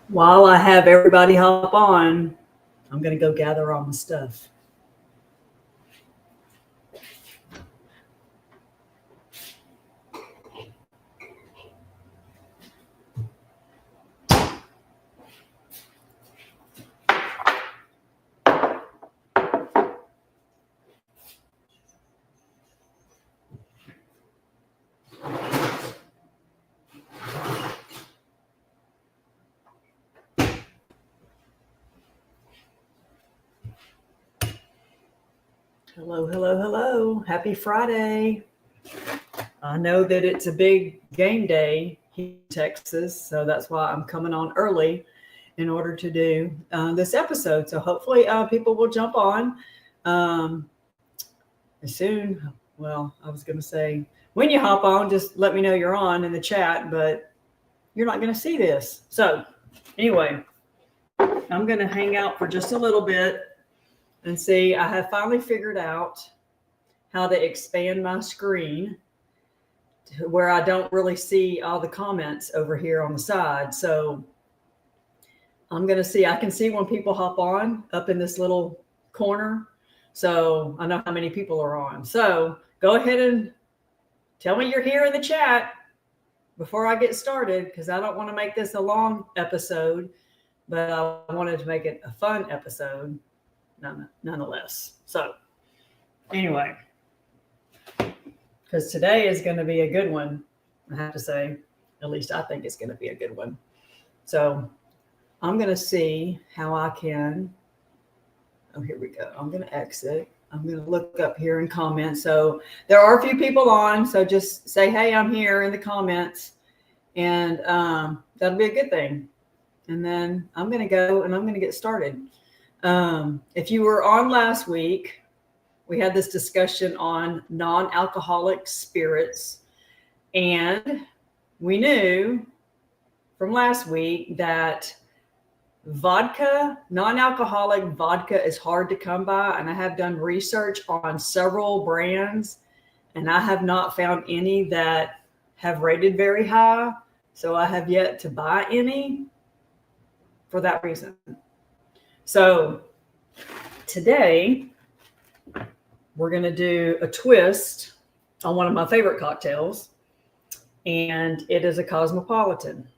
While I have everybody hop on, I'm going to go gather all my stuff. Hello, hello, hello. Happy Friday. I know that it's a big game day here in Texas, so that's why I'm coming on early in order to do this episode. So hopefully people will jump on as soon. Well, I was going to say, when you hop on, just let me know you're on in the chat, but you're not going to see this. So anyway, I'm going to hang out for just a little bit and see. I have finally figured out how to expand my screen to where I don't really see all the comments over here on the side. So I'm going to see, I can see when people hop on up in this little corner. So I know how many people are on. So go ahead and tell me you're here in the chat before I get started, because I don't want to make this a long episode, but I wanted to make it a fun episode nonetheless. So anyway, because today is going to be a good one, I have to say. At least I think it's going to be a good one. So I'm going to see how I can. Oh, here we go. I'm going to exit. I'm going to look up here in comments. So there are a few people on. So just say, hey, I'm here in the comments. And that'll be a good thing. And then I'm going to go and I'm going to get started. If you were on last week, we had this discussion on non-alcoholic spirits. And we knew from last week that vodka, non-alcoholic vodka, is hard to come by. And I have done research on several brands, and I have not found any that have rated very high. So I have yet to buy any for that reason. So today we're going to do a twist on one of my favorite cocktails, and it is a Cosmopolitan.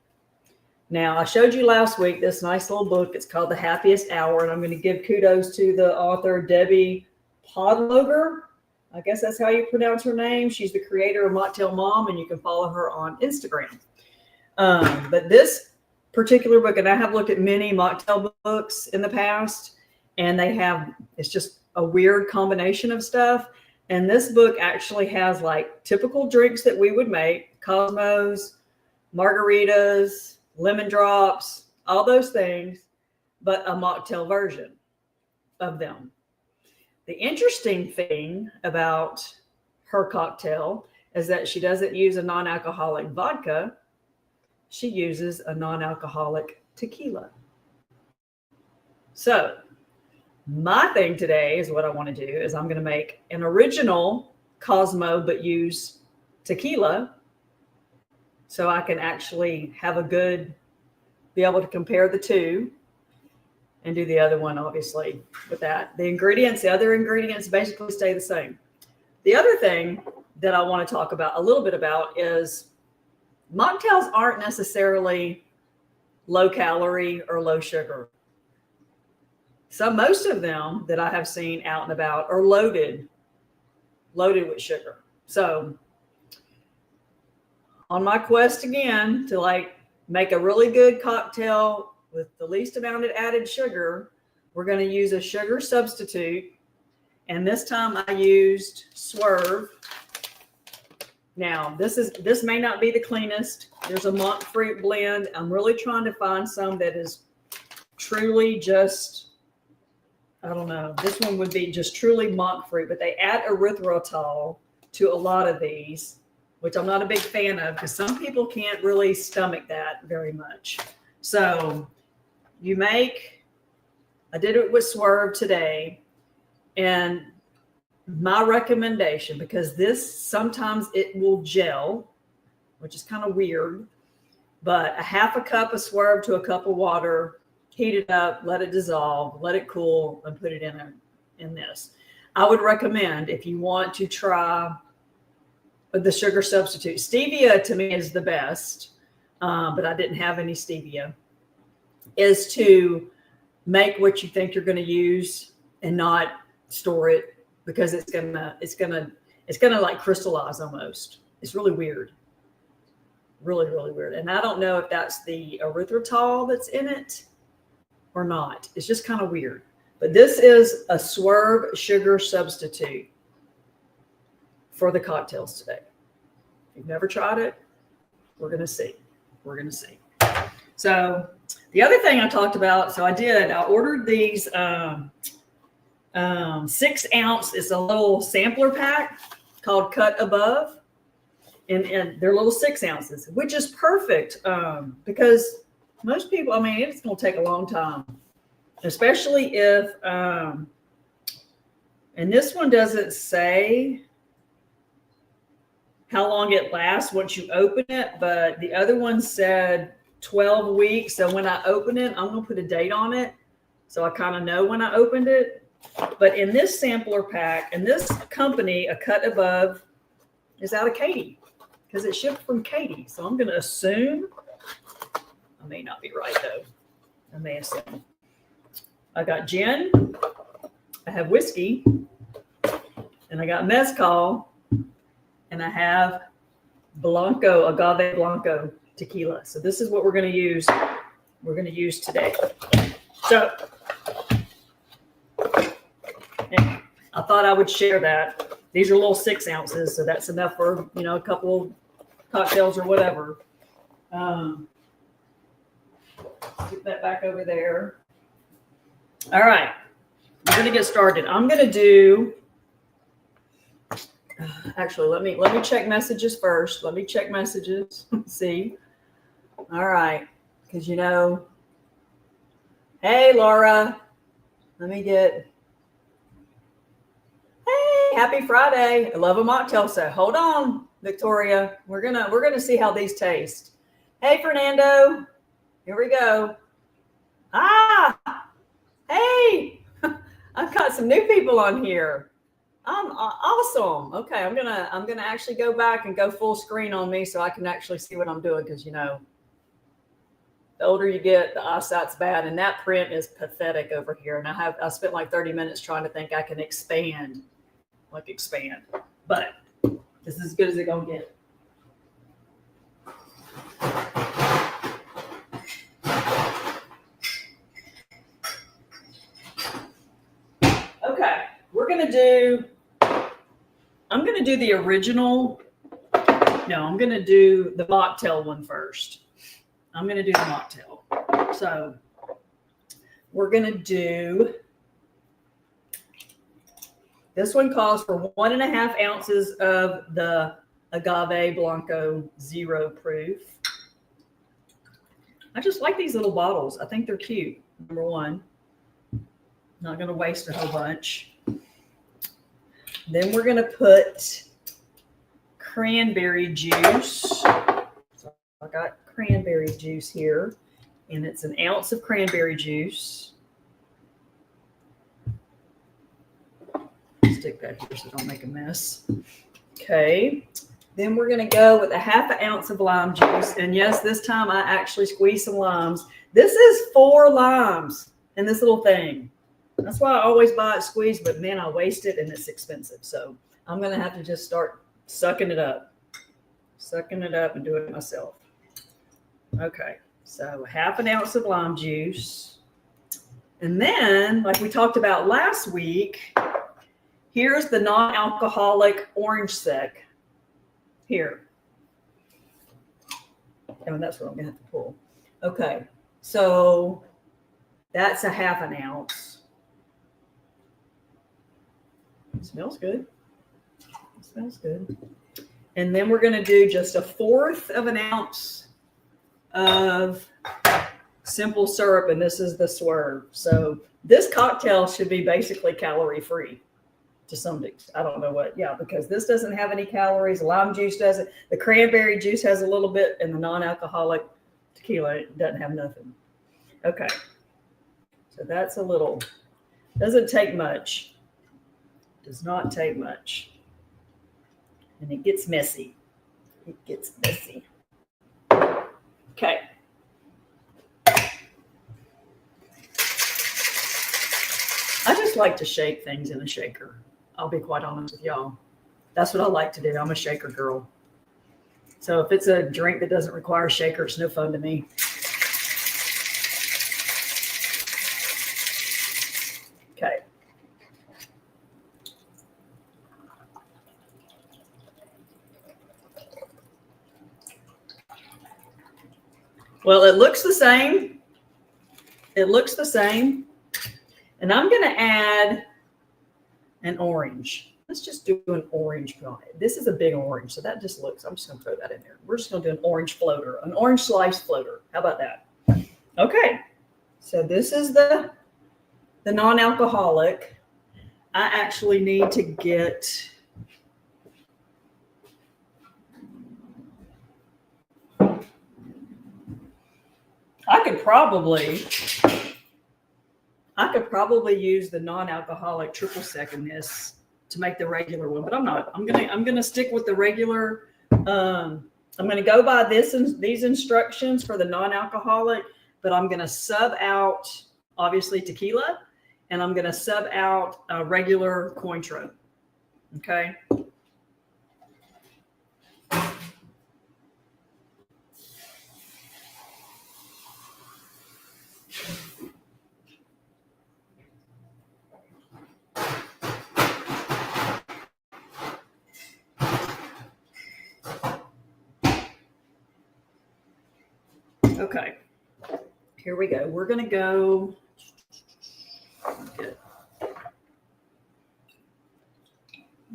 Now, I showed you last week this nice little book. It's called The Happiest Hour, and I'm going to give kudos to the author, Debbie Podloger. I guess that's how you pronounce her name. She's the creator of Mocktail Mom, and you can follow her on Instagram. But this particular book, and I have looked at many mocktail books in the past, and it's just a weird combination of stuff. And this book actually has like typical drinks that we would make: Cosmos, margaritas, lemon drops, all those things, but a mocktail version of them. The interesting thing about her cocktail is that she doesn't use a non-alcoholic vodka. She uses a non-alcoholic tequila. So my thing today is what I want to do is I'm going to make an original Cosmo, but use tequila, so I can actually be able to compare the two and do the other one, obviously, with that. The other ingredients basically stay the same. The other thing that I want to talk about a little bit about is mocktails aren't necessarily low calorie or low sugar. So most of them that I have seen out and about are loaded with sugar. So on my quest again to make a really good cocktail with the least amount of added sugar, we're going to use a sugar substitute. And this time I used Swerve. Now this may not be the cleanest. There's a monk fruit blend. I'm really trying to find some that is truly just, I don't know. This one would be just truly monk fruit, but they add erythritol to a lot of these, which I'm not a big fan of because some people can't really stomach that very much. So I did it with Swerve today, and my recommendation, because this sometimes it will gel, which is kind of weird, but a half a cup of Swerve to a cup of water, heat it up, let it dissolve, let it cool, and put it in this. I would recommend, if you want to try the sugar substitute, stevia to me is the best, but I didn't have any stevia, is to make what you think you're going to use and not store it, because it's gonna like crystallize almost. It's really weird. Really, really weird. And I don't know if that's the erythritol that's in it or not. It's just kind of weird. But this is a Swerve sugar substitute for the cocktails today. If you've never tried it, we're going to see. We're going to see. So the other thing I talked about, I ordered these 6 ounce. It's a little sampler pack called Cut Above. And they're little 6 ounces, which is perfect because most people, I mean, it's going to take a long time, especially if, and this one doesn't say how long it lasts once you open it, but the other one said 12 weeks. So when I open it, I'm going to put a date on it, so I kind of know when I opened it. But in this sampler pack, and this company, A Cut Above, is out of Katy, because it shipped from Katy. So I'm going to assume, I may not be right though. I may assume. I got gin, I have whiskey, and I got mezcal, and I have Blanco, agave Blanco tequila. So this is what we're going to use. We're going to use today. So anyway, I thought I would share that. These are little 6 ounces, so that's enough for, a couple of cocktails or whatever. Get that back over there. All right, we're going to get started. I'm going to do. Actually, let me check messages first. Let me check messages. See. All right, because Hey, Laura. Let me get. Hey, happy Friday. I love a mocktail. So hold on, Victoria. We're gonna see how these taste. Hey, Fernando. Here we go. Hey. I've got some new people on here. Awesome. Okay, I'm gonna actually go back and go full screen on me so I can actually see what I'm doing, because the older you get, the eyesight's bad, and that print is pathetic over here. And I spent like 30 minutes trying to think I can expand, but this is as good as it's gonna get. Okay, I'm gonna do the original. No, I'm gonna do the mocktail one first. I'm gonna do the mocktail. So we're gonna do. This one calls for 1.5 ounces of the agave Blanco 0 proof. I just like these little bottles. I think they're cute. Number one. Not going to waste a whole bunch. Then we're going to put cranberry juice. So I got cranberry juice here, and it's 1 ounce of cranberry juice. Stick that here so don't make a mess. Okay. Then we're going to go with 1/2 ounce of lime juice. And yes, this time I actually squeezed some limes. This is 4 limes in this little thing. That's why I always buy it squeezed, but man, I waste it and it's expensive. So I'm going to have to just start sucking it up and do it myself. Okay. So 1/2 ounce of lime juice. And then, like we talked about last week, here's the non-alcoholic orange sec. Here. And that's what I'm going to have to pull. Okay. So that's 1/2 ounce. It smells good. It smells good. And then we're going to do just 1/4 ounce of simple syrup, and this is the Swerve. So this cocktail should be basically calorie free to some degree. I don't know what, because this doesn't have any calories. Lime juice doesn't. The cranberry juice has a little bit, and the non-alcoholic tequila. It doesn't have nothing. Okay. So that's a little, doesn't take much. Does not take much. And it gets messy. It gets messy. Okay. I just like to shake things in a shaker. I'll be quite honest with y'all. That's what I like to do. I'm a shaker girl. So if it's a drink that doesn't require a shaker, it's no fun to me. Okay. Well, it looks the same. It looks the same. And I'm going to add an orange. Let's just do an orange on it. This is a big orange, so that just looks, I'm just going to throw that in there. We're just going to do an orange floater, an orange slice floater. How about that? Okay. So this is the non-alcoholic. I actually need to get I could probably use the non-alcoholic triple sec in this to make the regular one, but I'm not. I'm gonna stick with the regular. I'm gonna go by these instructions for the non-alcoholic, but I'm gonna sub out obviously tequila, and I'm gonna sub out a regular Cointreau. Okay. Okay, here we go. We're going to go. Good.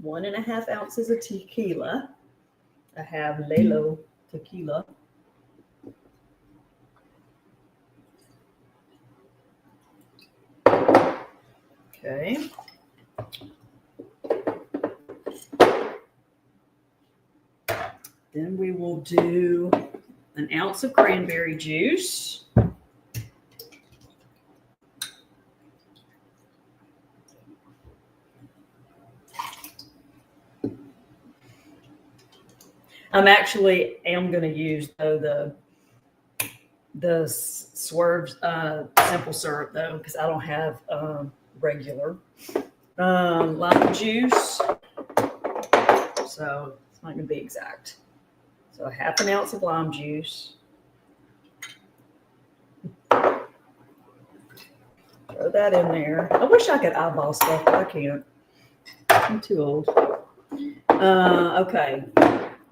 1.5 ounces of tequila. I have Lelo tequila. Okay. Then we will do 1 ounce of cranberry juice. I'm going to use though the Swerve's simple syrup though, because I don't have regular lime juice, so it's not going to be exact. So 1/2 ounce of lime juice. Throw that in there. I wish I could eyeball stuff, but I can't. I'm too old. Okay.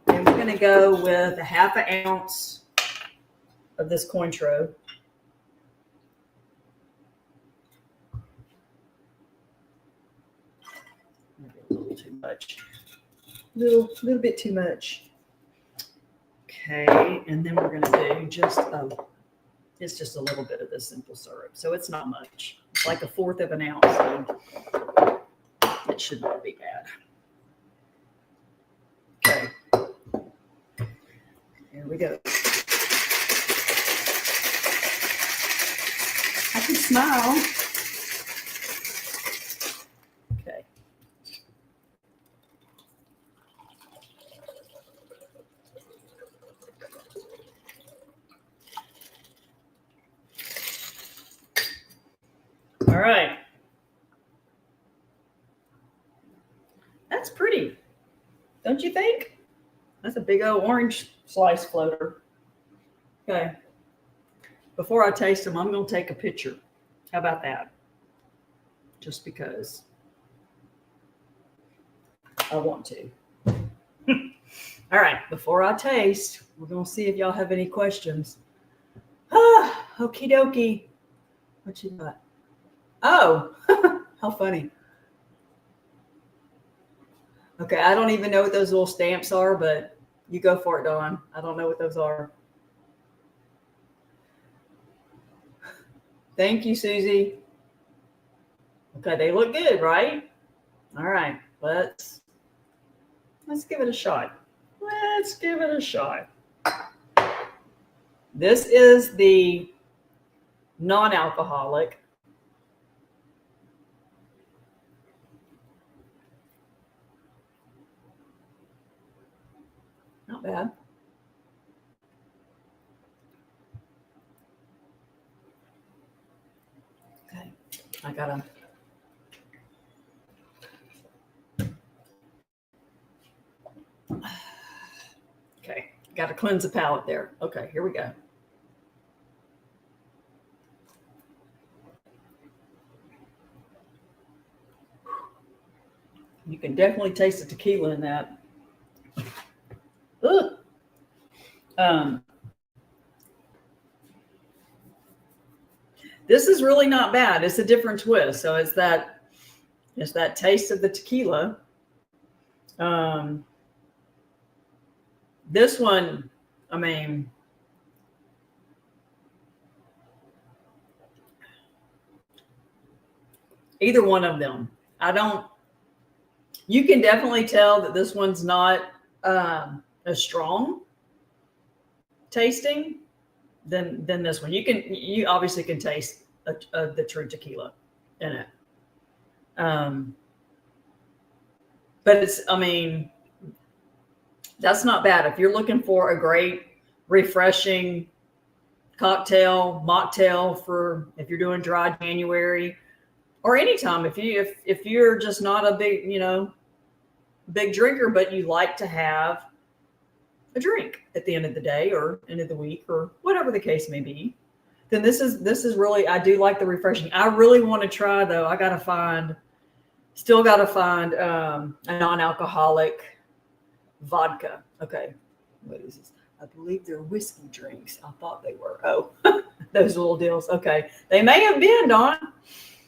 And we're going to go with 1/2 ounce of this Cointreau. Maybe a little too much. Little bit too much. Okay, and then we're going to do it's just a little bit of the simple syrup. So it's not much. It's like 1/4 of an ounce. So it should not be bad. Okay. Here we go. I can smile. Okay. All right. That's pretty, don't you think? That's a big old orange slice floater. Okay. Before I taste them, I'm going to take a picture. How about that? Just because I want to. All right. Before I taste, we're going to see if y'all have any questions. Okie dokie. What you got? Oh, how funny. Okay, I don't even know what those little stamps are, but you go for it, Dawn. I don't know what those are. Thank you, Susie. Okay, they look good, right? All right, let's give it a shot. Let's give it a shot. This is the non-alcoholic. Not bad. Okay, I gotta. Okay, gotta cleanse the palate there. Okay, here we go. You can definitely taste the tequila in that. Ugh. This is really not bad. It's a different twist. So it's that taste of the tequila. This one, I mean, either one of them. You can definitely tell that this one's not as strong tasting than this one. You obviously can taste the true tequila in it. But it's, I mean, that's not bad. If you're looking for a great, refreshing cocktail, mocktail for if you're doing dry January or anytime, if you're just not a big drinker, but you like to have a drink at the end of the day or end of the week or whatever the case may be, then this is really, I do like the refreshing. I really want to try though. Still got to find a non-alcoholic vodka. Okay. What is this? I believe they're whiskey drinks. I thought they were. Oh, those little deals. Okay. They may have been, Dawn.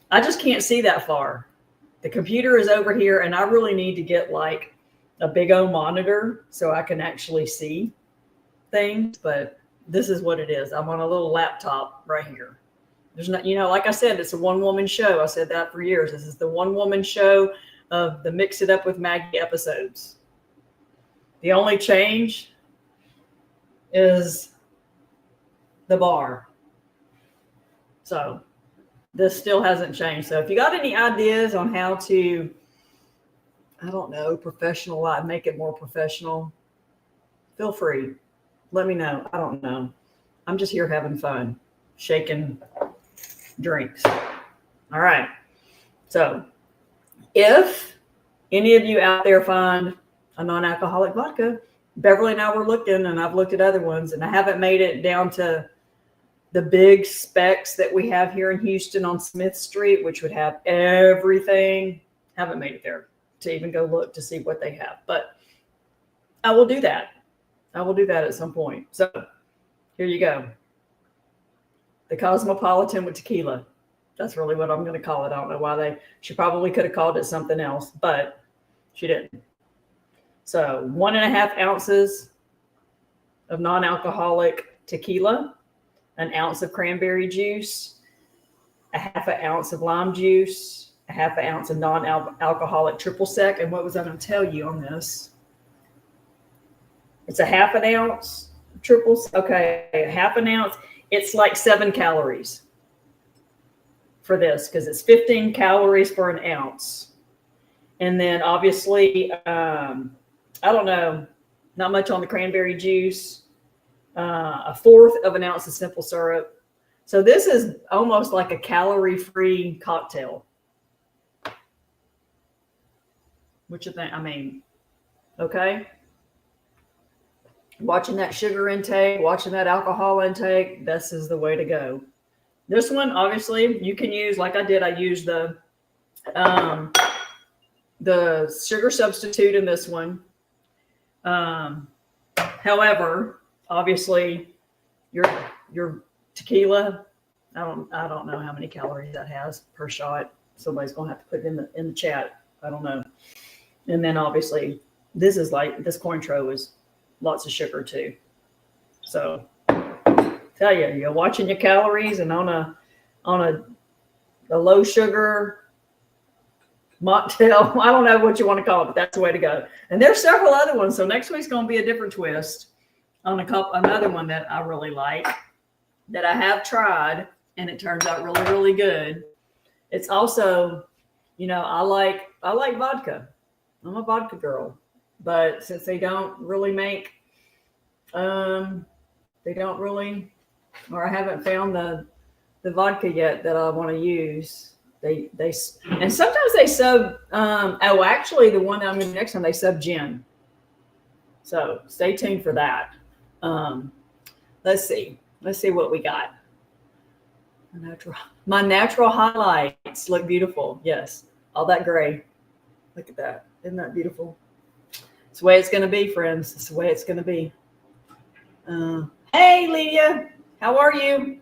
I just can't see that far. The computer is over here and I really need to get like a big old monitor so I can actually see things, but this is what it is. I'm on a little laptop right here. There's not, like I said, it's a one-woman show. I said that for years. This is the one-woman show of the Mix It Up with Maggie episodes. The only change is the bar. So this still hasn't changed. So if you got any ideas on how to, I don't know, make it more professional, feel free. Let me know. I don't know. I'm just here having fun, shaking drinks. All right. So if any of you out there find a non-alcoholic vodka, Beverly and I were looking, and I've looked at other ones, and I haven't made it down to the big specs that we have here in Houston on Smith Street, which would have everything. Haven't made it there to even go look to see what they have, but I will do that. I will do that at some point. So here you go. The Cosmopolitan with tequila. That's really what I'm going to call it. I don't know why she probably could have called it something else, but she didn't. So 1.5 ounces of non-alcoholic tequila, 1 ounce of cranberry juice, 1/2 ounce of lime juice, 1/2 ounce of non-alcoholic triple sec. And what was I going to tell you on this? It's 1/2 ounce triple. Okay, 1/2 ounce. It's like 7 calories for this because it's 15 calories for 1 ounce. And then obviously, I don't know, not much on the cranberry juice, 1/4 of 1 ounce of simple syrup. So this is almost like a calorie-free cocktail. What you think? I mean, okay. Watching that sugar intake, watching that alcohol intake, this is the way to go. This one, obviously, you can use, like I did, I used the sugar substitute in this one. However, obviously, your tequila, I don't know how many calories that has per shot. Somebody's gonna have to put it in the chat. I don't know. And then obviously, this Cointreau is lots of sugar too. So tell you, you're watching your calories, and on a low sugar mocktail, I don't know what you want to call it, but that's the way to go. And there's several other ones. So next week's going to be a different twist. on another one that I really like, that I have tried, and it turns out really, really good. It's also, I like vodka. I'm a vodka girl, but since they don't really make, they don't really, or I haven't found the vodka yet that I want to use. They and sometimes they sub. Actually, the one that I'm going to next time they sub gin. So stay tuned for that. Um, let's see. Let's see what we got. My natural highlights look beautiful. Yes, all that gray. Look at that. Isn't that beautiful? It's the way it's going to be, friends. It's the way it's going to be. Hey, Lydia, how are you?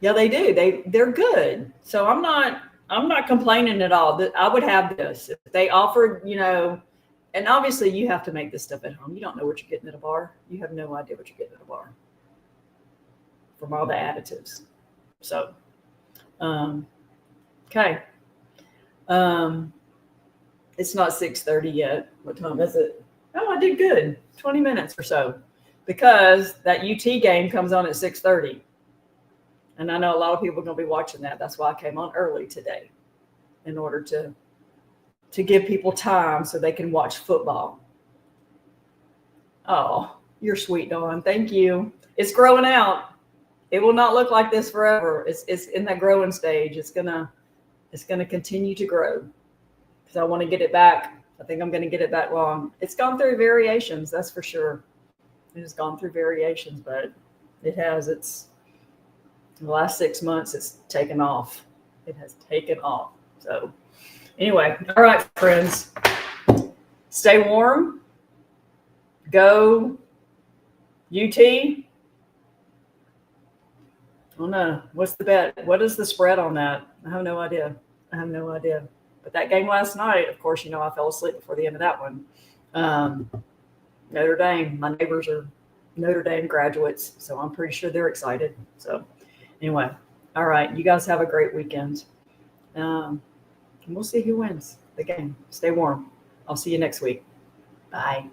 Yeah, they do. They're good. So I'm not complaining at all. I would have this if they offered, and obviously you have to make this stuff at home. You don't know what you're getting at a bar. You have no idea what you're getting at a bar from all the additives. So, okay. It's not 6:30 yet. What time is it? Oh, I did good. 20 minutes or so, because that UT game comes on at 6:30. And I know a lot of people are going to be watching that. That's why I came on early today, in order to give people time so they can watch football. Oh, you're sweet, Dawn. Thank you. It's growing out. It will not look like this forever. It's in that growing stage. It's gonna continue to grow, because I want to get it back. I think I'm going to get it back long. It's gone through variations, that's for sure. It has gone through variations, but it has. It's the last 6 months. It's taken off. It has taken off. So anyway, all right, friends, stay warm. Go UT. Oh no, what's the bet? What is the spread on that? I have no idea. But that game last night, of course, I fell asleep before the end of that one. Notre Dame, my neighbors are Notre Dame graduates, so I'm pretty sure they're excited. So anyway, all right, you guys have a great weekend. And we'll see who wins the game. Stay warm. I'll see you next week. Bye.